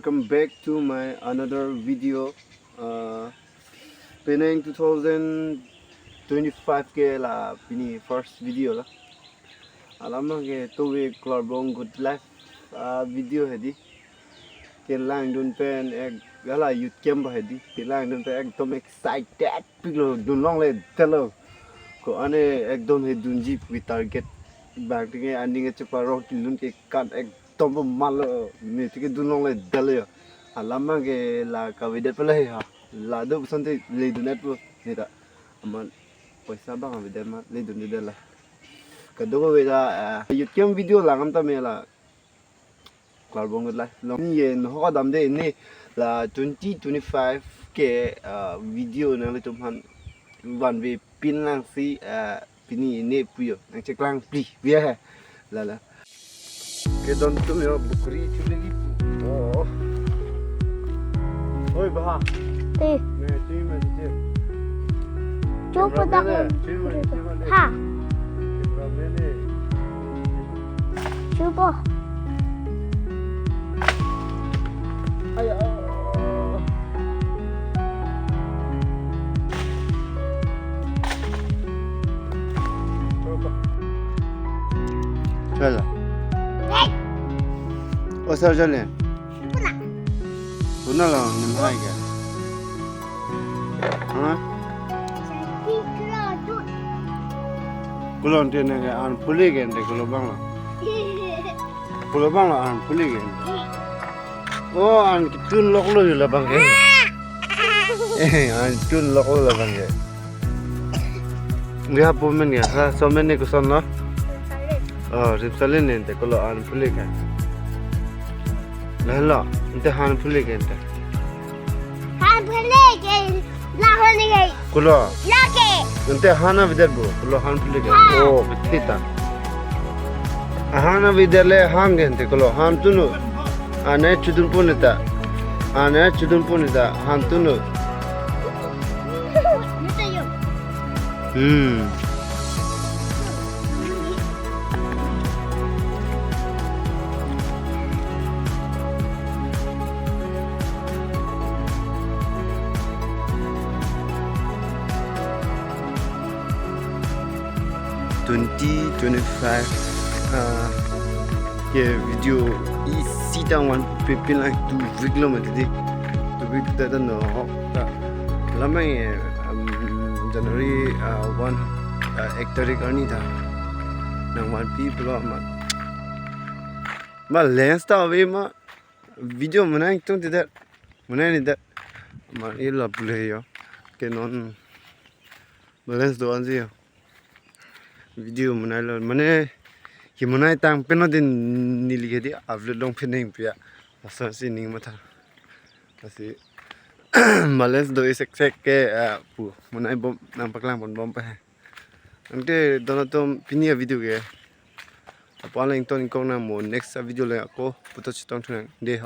welcome back to my another video. Pinang 2025 ke lah pini first video lah. Alam ke tu we klarbong good life video hedi. Kelang dun pen ek gala youth camp hedi. Kelang dun pen ekdom excited piglo dun long le telo. Ko ane ekdom he dunji we target back ke ending cepa rock kilun ke kan ek tombo malo ni tike dunong le dalya alama ke la kavidet pala ha la do sante le dunet po nita aman paisa bang kavidet ma le dunet dala kado we da youtube video langam ta me la klarbong la long ye no ka dam de ni la 2025 ke video na le tumhan wan we pin lang si pini ne puyo nang ceklang pli via la la que donde tu me bukri chulegi oh oi baha me tu coba dah ha coba ayo coba oh sao jalan puna lah nim hai ke ha kulon tiene ke an puli ke ente kulobang la an puli ke oh an tun lok lo la bang ke an tun lok lo la bang ke ngia po men ya sa so men ne ko son no oh rip salin ente kulo an puli ke Lala, ente han puli ke ente. Han puli ke lahon ke. Kulo. Lake. Ente hana vidar bo. Kulo han puli ke. Oh, bitita. Hana vidar le han ke ente kulo han tunu. Ane chudun punita. Han tunu. Ke video isi tawan pepin like 2 week lo mati 2 week tada no lama ye January 1 tarik ani tha nang 1 people ma lens ta we ma video mana tung tidak mana ni dat ma ila play yo ke non lens do anji video mana Gimana tang peno din nilige di upload long pening pia asa sining mata kasi males do isek ke pu munai bom nampaklang bom pa ante donatom pinia video ke apa lang ton kong na mo next video le ako puto chitong thang de